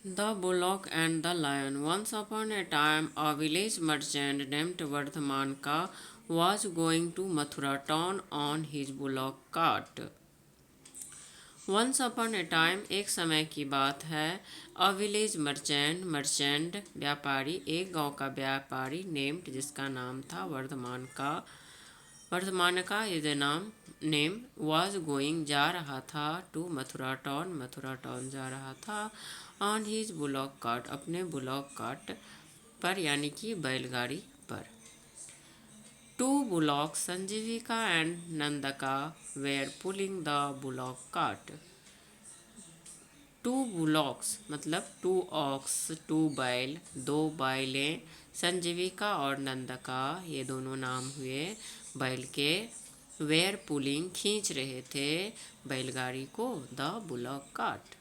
The Bullock and the Lion. Once upon a time, a village merchant named Vardhamanka was going to Mathura town on his bullock cart. Once upon a time, एक समय की बात है, a village merchant व्यापारी, एक गांव का व्यापारी named जिसका नाम था वर्धमान का ये नाम नेम was going जा रहा था to मथुरा टाउन जा रहा था on his bullock cart अपने बुलॉक कार्ट पर यानी कि बैलगाड़ी पर। Two bullocks, Sanjivika and Nandaka, were pulling the bullock cart. To bullocks मतलब टू ऑक्स, टू बैल, दो बैलें, संजीविका और नंदका ये दोनों नाम हुए बैल के। वेयर पुलिंग खींच रहे थे बैलगाड़ी को, the bullock cart.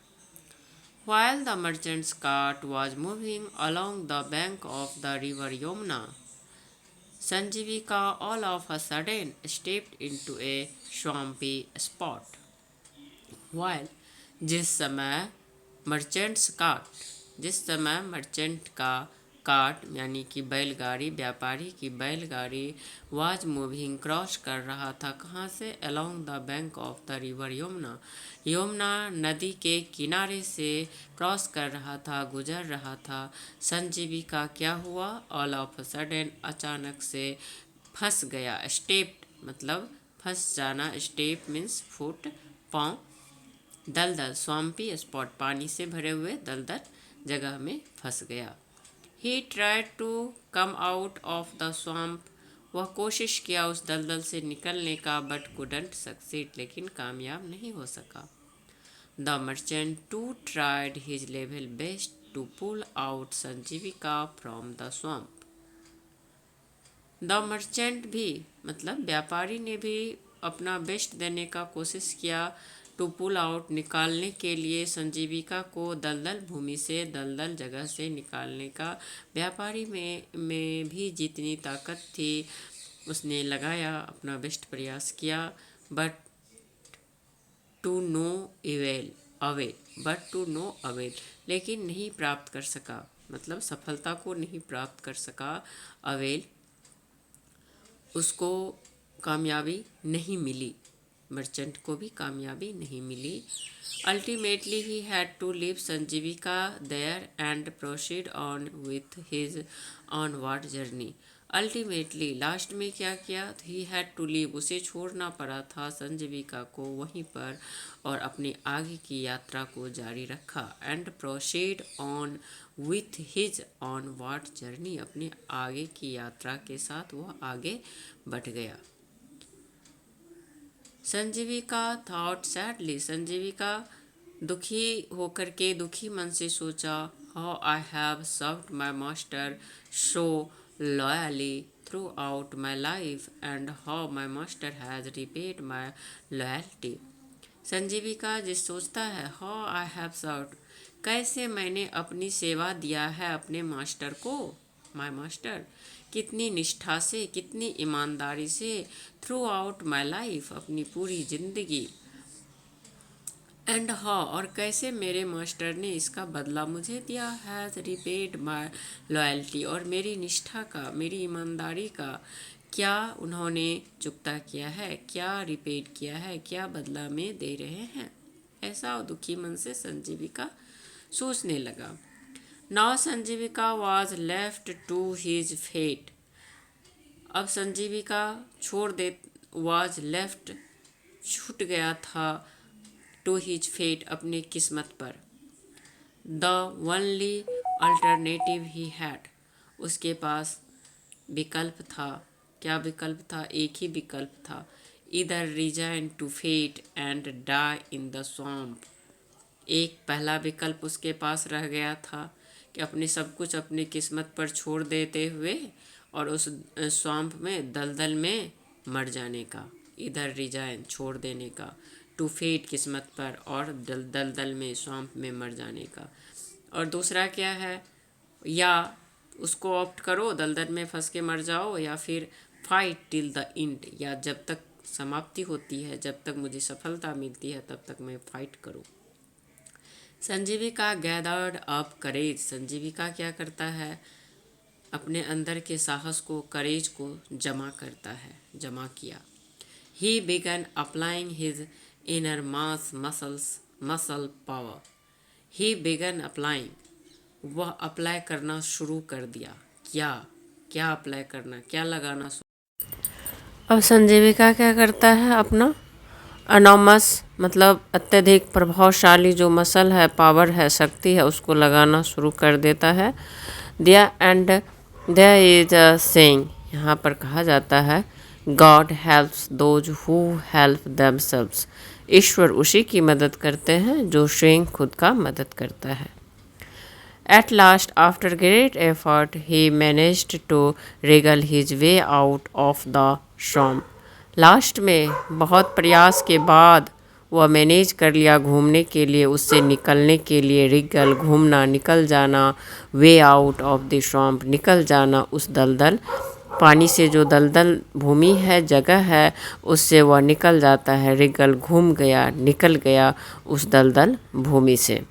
While the merchant's cart was moving along the bank of the river Yamuna, Sanjivika all of a sudden stepped into a swampy spot. While जिस समय मर्चेंट का कार्ट यानी कि बैलगाड़ी, व्यापारी की बैलगाड़ी वाज मूविंग क्रॉस कर रहा था, कहाँ से? Along the bank of the river Yamuna नदी के किनारे से क्रॉस कर रहा था, गुजर रहा था। संजीवी का क्या हुआ? ऑल ऑफ अ सडन अचानक से फंस गया। स्टेप्ड मतलब फंस जाना, स्टेप मीन्स फुट, पाँव। दलदल स्वाम्पी स्पॉट पानी से भरे हुए दलदल जगह में फंस गया। He tried to come out of the swamp वह कोशिश किया उस दलदल से निकलने का, बट कुडंट सक्सीड लेकिन कामयाब नहीं हो सका। The merchant too tried his level best to pull out Sanjivika from the swamp. The merchant भी मतलब व्यापारी ने भी अपना बेस्ट देने का कोशिश किया, टू पुल आउट निकालने के लिए संजीविका को दलदल भूमि से, दलदल जगह से निकालने का। व्यापारी में भी जितनी ताकत थी उसने लगाया, अपना बेस्ट प्रयास किया, बट टू नो अवेल लेकिन नहीं प्राप्त कर सका, मतलब सफलता को नहीं प्राप्त कर सका। अवेल उसको कामयाबी नहीं मिली, मर्चेंट को भी कामयाबी नहीं मिली। Ultimately he had to leave Sanjivika there and proceed on with his onward journey. Ultimately last में क्या किया? ही हैड टू लीव उसे छोड़ना पड़ा था संजीविका को वहीं पर, और अपनी आगे की यात्रा को जारी रखा। And proceed on with his onward journey अपनी आगे की यात्रा के साथ वह आगे बढ़ गया। संजीविका थॉट सैडली संजीविका दुखी होकर के, दुखी मन से सोचा, how I have served my master so loyally throughout my life and how my master has repaid my loyalty. Sanjivika जिस सोचता है, हाउ आई हैव सर्व्ड कैसे मैंने अपनी सेवा दिया है अपने मास्टर को, माई मास्टर कितनी निष्ठा से, कितनी ईमानदारी से, थ्रू आउट माई लाइफ अपनी पूरी जिंदगी, एंड हाउ और कैसे मेरे मास्टर ने इसका बदला मुझे दिया, हैज़ रिपेड माई लॉयल्टी और मेरी निष्ठा का, मेरी ईमानदारी का क्या उन्होंने चुकता किया है, क्या रिपेड किया है, क्या बदला में दे रहे हैं। ऐसा दुखी मन से संजीविका सोचने लगा। Now Sanjivika was left to his fate अब संजीविका छोड़ दे, वॉज लेफ्ट छूट गया था, टू हिज फेट अपने किस्मत पर। The only alternative he had उसके पास विकल्प था। क्या विकल्प था? एक ही विकल्प था, इधर resign to fate and die in the swamp. एक पहला विकल्प उसके पास रह गया था कि अपने सब कुछ अपनी किस्मत पर छोड़ देते हुए और उस स्वम्प में, दलदल में मर जाने का। इधर रिजाइन छोड़ देने का, टू फेट किस्मत पर, और दलदल में, स्वम्प में मर जाने का। और दूसरा क्या है? या उसको ऑप्ट करो, दलदल में फंस के मर जाओ, या फिर फाइट टिल द एंड, या जब तक समाप्ति होती है, जब तक मुझे सफलता मिलती है तब तक मैं फाइट करूँ। संजीविका गैदर्ड अप करेज। संजीविका क्या करता है, अपने अंदर के साहस को, करेज को जमा करता है, जमा किया। He began applying his inner mass muscle power. He began applying, वह अप्लाई करना शुरू कर दिया। क्या क्या अप्लाई करना, क्या लगाना अब संजीविका क्या करता है, अपना अनोमस मतलब अत्यधिक प्रभावशाली जो मसल है, पावर है, शक्ति है, उसको लगाना शुरू कर देता है। दिया and there is a saying, यहाँ पर कहा जाता है God helps those who help themselves. ईश्वर उसी की मदद करते हैं जो स्वयं खुद का मदद करता है। At last, after great effort, he managed to wriggle his way out of the swamp. Last में बहुत प्रयास के बाद वह मैनेज कर लिया घूमने के लिए, उससे निकलने के लिए, रिगल घूमना, निकल जाना, way out of the swamp निकल जाना उस दलदल पानी से, जो दलदल भूमि है, जगह है, उससे वह निकल जाता है। रिगल घूम गया, निकल गया उस दलदल भूमि से।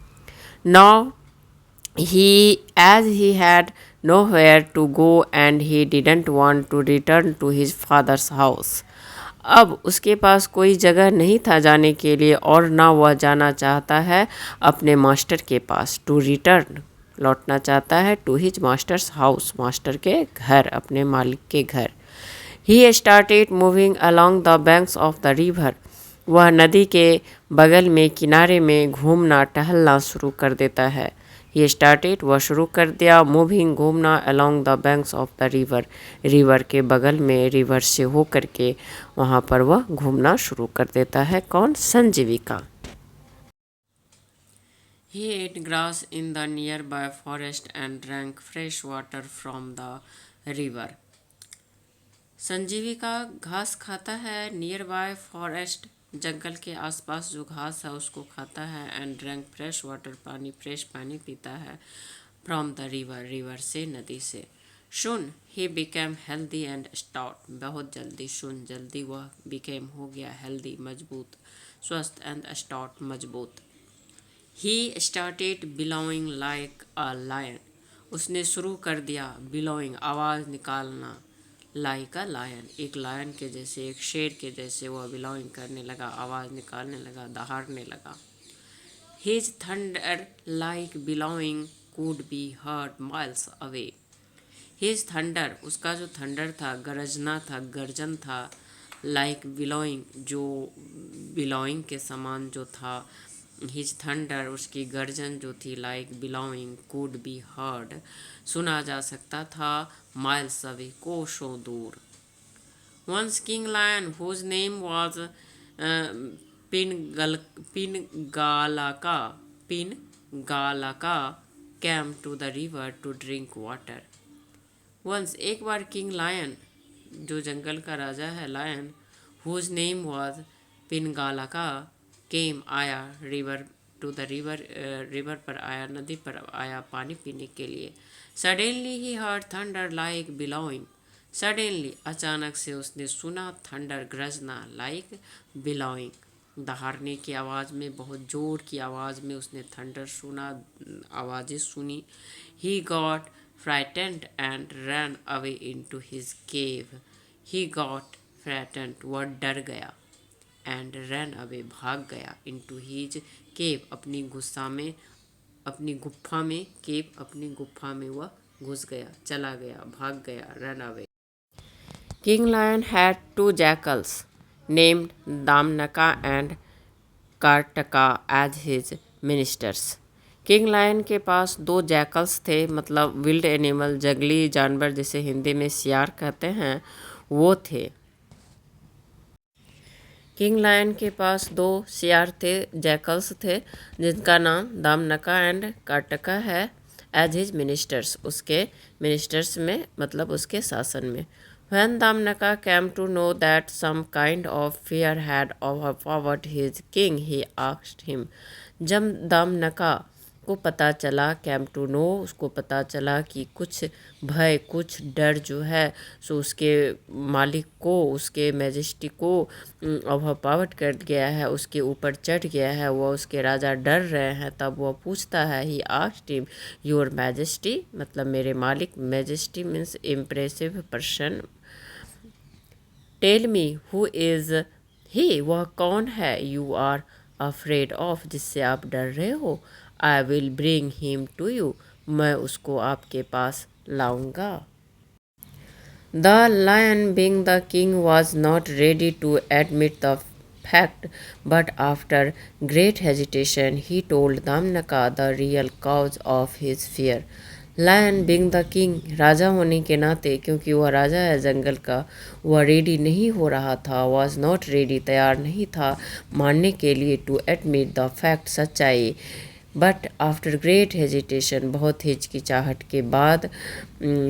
Now as he had nowhere to go and he didn't want to return to his father's house. अब उसके पास कोई जगह नहीं था जाने के लिए और ना वह जाना चाहता है अपने मास्टर के पास। टू रिटर्न, लौटना चाहता है, to his master's house, master के घर, अपने मालिक के घर। He started moving along the banks of the river, वह नदी के बगल में, किनारे में घूमना, टहलना शुरू कर देता है। ही स्टार्टेड, वह शुरू कर दिया, मूविंग घूमना, along the banks of the river, river के बगल में, रिवर से हो करके वहाँ पर वह घूमना शुरू कर देता है। कौन? संजीविका। He ate grass in the nearby forest and drank fresh water from the river. संजीविका घास खाता है, नियर बाय फॉरेस्ट, जंगल के आसपास जो घास है उसको खाता है, एंड ड्रैंक फ्रेश वाटर, पानी, फ्रेश पानी पीता है, फ्रॉम द रिवर, रिवर से, नदी से। सुन he became healthy and stout, बहुत जल्दी, सुन जल्दी, वह बिकेम हो गया, हेल्दी मजबूत, स्वस्थ, एंड स्टाउट मजबूत। He started bellowing like a lion, उसने शुरू कर दिया, बिलोइंग आवाज़ निकालना, लाइक अ लायन, एक लायन के जैसे, एक शेर के जैसे वह बिलोइंग करने लगा, आवाज़ निकालने लगा, दहाड़ने लगा। His thunder like bellowing could be heard miles away. His thunder, उसका जो थंडर था, गरजना था, गर्जन था, लाइक बिलोइंग, जो बिलोइंग के समान जो था, हिज थंडर, उसकी गर्जन जो थी, like bellowing, could be heard, सुना जा सकता था, माइल्स अवे, कोसों दूर। Once king lion whose name was Pingalaka, Pingalaka came to the river to drink water. Once, एक बार, किंग लायन, जो जंगल का राजा है, lion, whose name was Pingalaka, came, आया, river, to the river, river पर आया, नदी पर आया, पानी पीने के लिए। Suddenly he heard thunder like bellowing, suddenly, अचानक से उसने सुना, थंडर, गरजना, लाइक बिलोइंग, दहाड़ने की आवाज़ में, बहुत ज़ोर की आवाज़ में उसने थंडर सुना, आवाज़ें सुनी। He got frightened and run away into his cave. He got frightened, वह डर गया, एंड रन अवे, भाग गया, इनटू हिज केव, अपनी गुस्सा में, अपनी गुफा में, केव, अपनी गुफा में वह घुस गया, चला गया, भाग गया, run away. King Lion had two jackals named Damnaka and Kartaka as his ministers. King lion के पास दो जैकल्स थे, मतलब विल्ड एनिमल, जंगली जानवर, जिसे हिंदी में सियार कहते हैं, वो थे। किंग लायन के पास दो सियार थे, जैकल्स थे, जिनका नाम दामनका एंड काटका है, एज हिज मिनिस्टर्स, उसके मिनिस्टर्स में, मतलब उसके शासन में। When Damnaka came to know that some kind of fear had overpowered his king, he asked him. जब दामनका को पता चला, कैम टू नो, उसको पता चला कि कुछ भय, कुछ डर जो है सो उसके मालिक को, उसके मैजेस्टी को ओवरपावर्ड कर गया है, उसके ऊपर चढ़ गया है, वह उसके राजा डर रहे हैं। तब वह पूछता है, he asked him, your majesty, मतलब मेरे मालिक, majesty means impressive person, tell me who is he, वह कौन है, यू आर अफ्रेड ऑफ, जिससे आप डर रहे हो, I will bring him to you, मैं उसको आपके पास लाऊंगा। The lion being the king was not ready to admit the fact, but after great hesitation he told Damnaka the real cause of his fear. Lion being the king, राजा होने के नाते, क्योंकि वह राजा है जंगल का, वह रेडी नहीं हो रहा था, वॉज नॉट रेडी, तैयार नहीं था मानने के लिए, टू एडमिट द फैक्ट, सच्चाई, बट आफ्टर ग्रेट हेजिटेशन, बहुत हिचकिचाहट के बाद,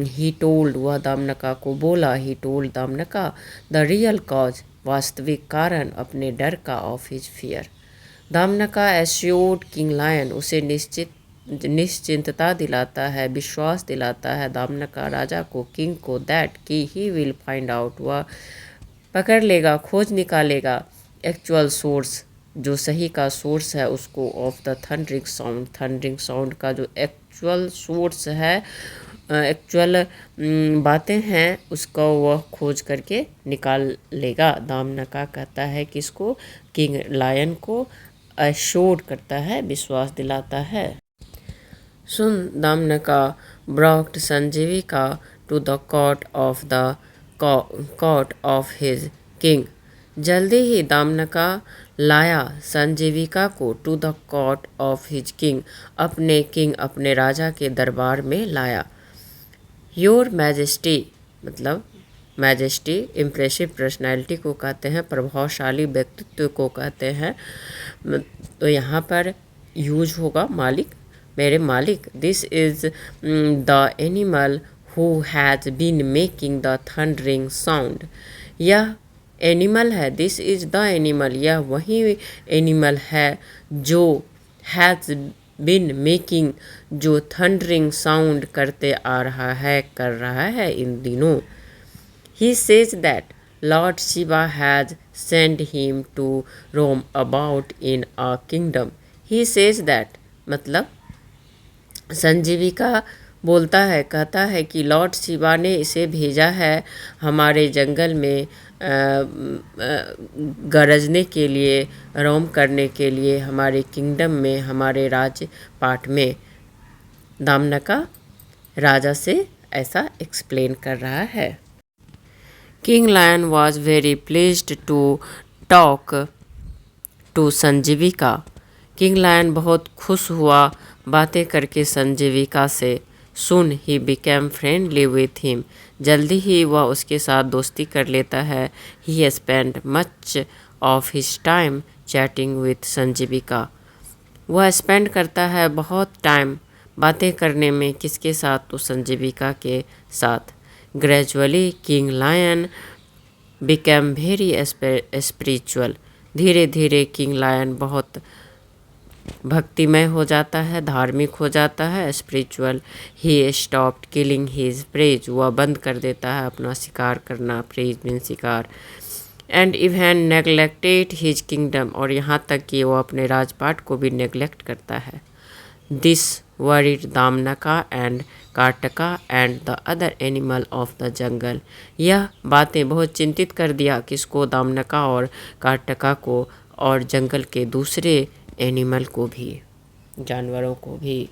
ही टोल्ड, वह दामनका को बोला, he told Damanaka the real cause, वास्तविक कारण अपने डर का, of his fear. Damanaka assured king lion, उसे निश्चिंतता दिलाता है, विश्वास दिलाता है दामनका राजा को, किंग को, दैट कि ही विल फाइंड आउट, वह पकड़ लेगा, खोज निकालेगा, एक्चुअल सोर्स, जो सही का सोर्स है उसको, of the thundering sound, thundering sound का जो एक्चुअल सोर्स है, एक्चुअल बातें हैं, उसका वह खोज करके निकाल लेगा। दामनका कहता है किसको, किंग लायन को, एश्योर्ड करता है, विश्वास दिलाता है। Soon, Damanaka brought Sanjivika to the court of his king, जल्दी ही दामनका लाया संजीविका को, to the court of his king, अपने किंग, अपने राजा के दरबार में लाया। योर मैजेस्टी, मतलब मैजेस्टी इम्प्रेसिव पर्सनैलिटी को कहते हैं, प्रभावशाली व्यक्तित्व को कहते हैं, तो यहाँ पर यूज होगा मालिक, मेरे मालिक। This is the animal who has been making the thundering sound, यह एनिमल है, दिस इज़ द एनिमल, यह वही एनिमल है जो हैज़ बिन मेकिंग, जो थंडरिंग साउंड करते आ रहा है, कर रहा है इन दिनों। He says that lord Shiva has send him to roam about in a kingdom, he says that, मतलब संजीविका बोलता है, कहता है कि लॉर्ड शिवा ने इसे भेजा है हमारे जंगल में गरजने के लिए, रोम करने के लिए, हमारे किंगडम में, हमारे राजपाट में। दामनका राजा से ऐसा एक्सप्लेन कर रहा है। King lion was very pleased to talk to Sanjivika, king lion बहुत खुश हुआ बातें करके संजीविका से। सुन he became friendly with him, जल्दी ही वह उसके साथ दोस्ती कर लेता है। He spend much of his time chatting with Sanjivika, वह स्पेंड करता है बहुत टाइम बातें करने में, किसके साथ, तो संजीविका के साथ। Gradually king lion became very spiritual, धीरे धीरे किंग लायन बहुत भक्तिमय हो जाता है, धार्मिक हो जाता है, spiritual. He stopped killing his praise, वह बंद कर देता है अपना शिकार करना, प्रेज मीन शिकार। And even neglected his kingdom, और यहाँ तक कि वह अपने राजपाट को भी नेग्लेक्ट करता है। This worried Damanaka and Karataka and the other animal of the jungle, यह बातें बहुत चिंतित कर दिया किसको, दामनका और कार्टका को, और जंगल के दूसरे एनिमल को भी, जानवरों को भी।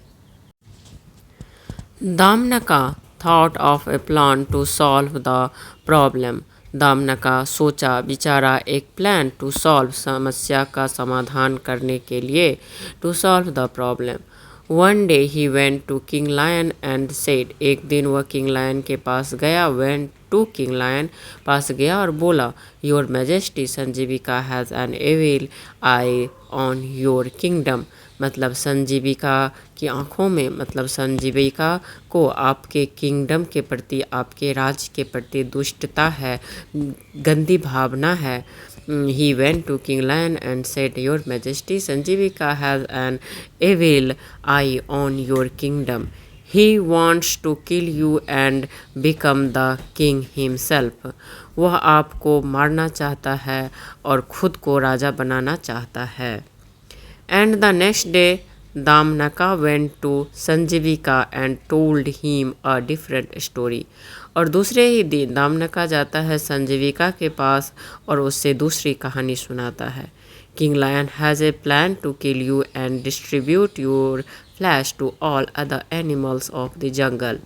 Damanaka thought of a plan to solve the problem, Damanaka सोचा, विचारा एक प्लान, टू सॉल्व समस्या का समाधान करने के लिए, to solve the problem. One day he went to king lion and said, एक दिन वह किंग लायन के पास गया, वेंट टू किंग लायन, पास गया और बोला, your majesty Sanjivika has an evil eye on your kingdom, मतलब संजीविका की आँखों में, मतलब संजीविका को आपके किंगडम के प्रति, आपके राज्य के प्रति दुष्टता है, गंदी भावना है। He went to King Lion and said, "Your Majesty, Sanjeevika has an evil eye on your kingdom. He wants to kill you and become the king himself." वह आपको मारना चाहता है और खुद को राजा बनाना चाहता है। And the next day, Damnaka went to Sanjivika and told him a different story. और दूसरे ही दिन दामनका जाता है संजीविका के पास और उससे दूसरी कहानी सुनाता है। King Lion has a plan to kill you and distribute your flesh to all other animals of the jungle.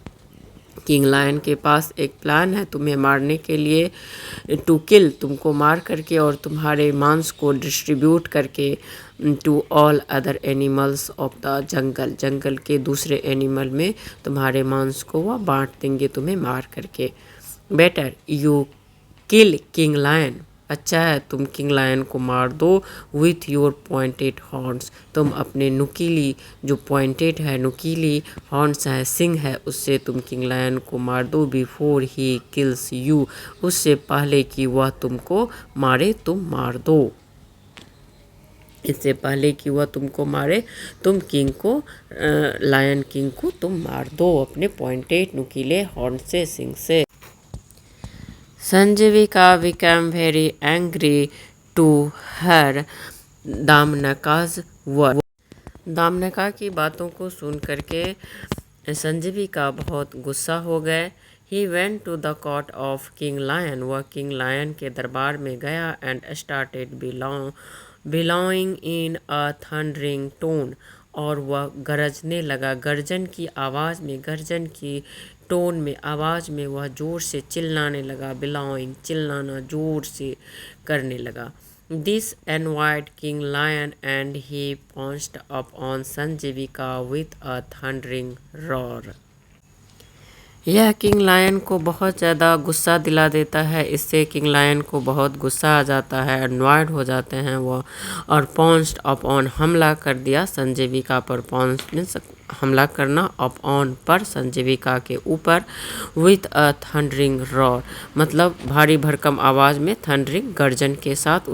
King lion के पास एक प्लान है तुम्हें मारने के लिए, टू किल, तुमको मार करके और तुम्हारे मांस को डिस्ट्रीब्यूट करके to all other animals of the jungle, जंगल के दूसरे एनिमल में तुम्हारे मांस को वह बांट देंगे तुम्हें मार करके। Better you kill king lion, अच्छा है तुम किंग लायन को मार दो विथ योर पॉइंटेड हॉर्न्स, तुम अपने नुकीली, जो पॉइंटेड है नुकीली हॉर्न्स है, सिंग है, उससे तुम किंग लायन को मार दो। बिफोर ही किल्स यू, उससे पहले कि वह तुमको मारे तुम मार दो, इससे पहले कि वह तुमको मारे तुम किंग को, लायन किंग को तुम मार दो अपने पॉइंटेड नुकीले हॉर्न से, सिंग से। Sanjivika became very angry to her दामनका's word. दामनका की बातों को सुन करके संजीविका बहुत गुस्सा हो गए। He went to the court of King Lion, वह किंग लायन के दरबार में गया and started bellowing in a thundering tone, और वह गरजने लगा, गर्जन की आवाज़ में, गर्जन की टोन में, आवाज़ में वह ज़ोर से चिल्लाने लगा, बिलॉइंग चिल्लाना, ज़ोर से करने लगा। This annoyed King Lion and he pounced upon Sanjivika with a thundering roar. यह किंग लायन को बहुत ज़्यादा गुस्सा दिला देता है, इससे किंग लायन को बहुत गुस्सा आ जाता है, अनॉयड हो जाते हैं वो, और पॉन्स्ड अपॉन हमला कर दिया संजीविका पर। पॉन्स मीन्स हमला करना, अपॉन पर, संजीविका के ऊपर, विथ अ थंडरिंग रॉर मतलब भारी भरकम आवाज़ में, थंडरिंग गर्जन के साथ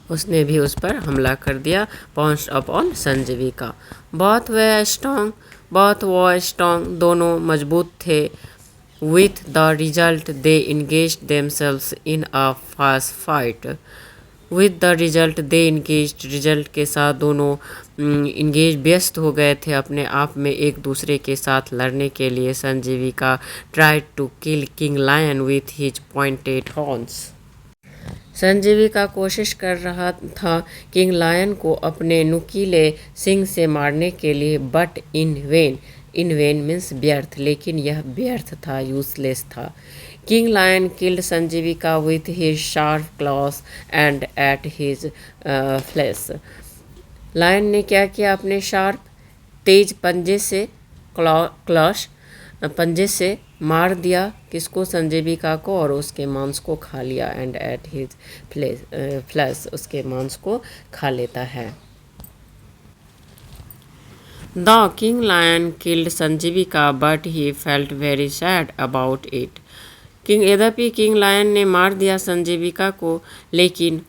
उसने भी उस पर हमला कर दिया, पॉन्स्ड अपॉन संजीविका। बहुत वह स्ट्रॉन्ग दोनों मजबूत थे। With the result they engage themselves in a fast fight, with the result they engage, result के साथ दोनों इंगेज व्यस्त हो गए थे अपने आप में एक दूसरे के साथ लड़ने के लिए। Sanjivika tried to kill king lion with his pointed horns, Sanjivika कोशिश कर रहा था किंग लायन को अपने नुकीले सिंग से मारने के लिए, बट इन वेन मीन्स व्यर्थ, लेकिन यह व्यर्थ था, यूजलेस था। King lion killed Sanjivika with his sharp claws and ate his flesh, lion ने क्या किया, अपने शार्प तेज पंजे से, क्लॉश पंजे से मार दिया किसको, संजीविका को, और उसके मांस को खा लिया। एंड एट हिज फ्लैश, उसके मांस को खा लेता है। The king lion killed Sanjivika but he felt very sad about it, यद्यपि किंग लायन ने मार दिया संजीविका को, लेकिन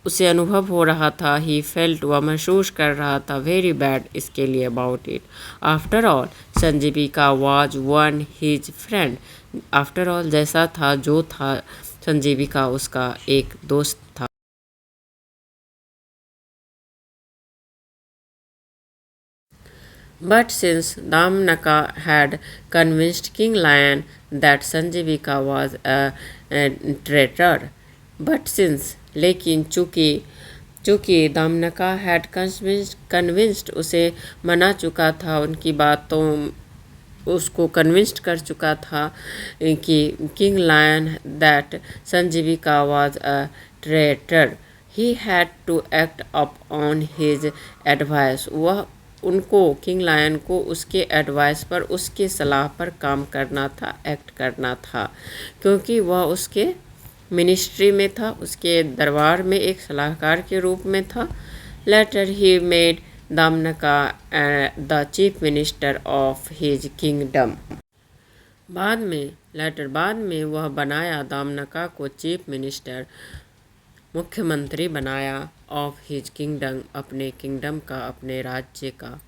उसे अनुभव हो रहा था, ही फेल्ट, वह महसूस कर रहा था, वेरी बैड, इसके लिए, about it. After all Sanjivika was one his friend, after all जैसा था जो था, संजीविका उसका एक दोस्त था। But since Damnaka had convinced King Lion that Sanjivika was a traitor, but since, लेकिन चूँकि दामनका हैड कन्विंस्ड, उसे मना चुका था, उनकी बातों उसको कन्विंस्ड कर चुका था कि king lion that Sanjivika was a traitor, he had to act up on his advice, वह उनको, किंग लायन को, उसके एडवाइस पर, उसके सलाह पर काम करना था, एक्ट करना था, क्योंकि वह उसके मिनिस्ट्री में था, उसके दरबार में एक सलाहकार के रूप में था। Later he made Damanaka the chief minister of his kingdom, बाद में वह बनाया दामनका को चीफ मिनिस्टर मुख्यमंत्री बनाया, ऑफ हिज किंगडम, अपने किंगडम का, अपने राज्य का।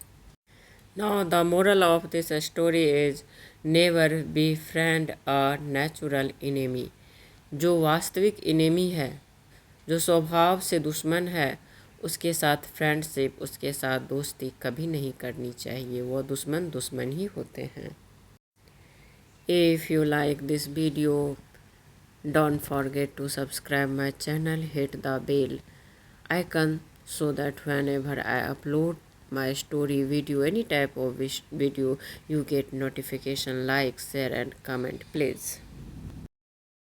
Now the moral of this story is never be friend a natural enemy. जो वास्तविक इनेमी है, जो स्वभाव से दुश्मन है, उसके साथ फ्रेंडशिप, उसके साथ दोस्ती कभी नहीं करनी चाहिए। वो दुश्मन दुश्मन ही होते हैं। If you like this video, don't forget to subscribe my channel, hit the bell icon so that whenever I upload my story video, any type of video, you get notification. Like, share and comment please.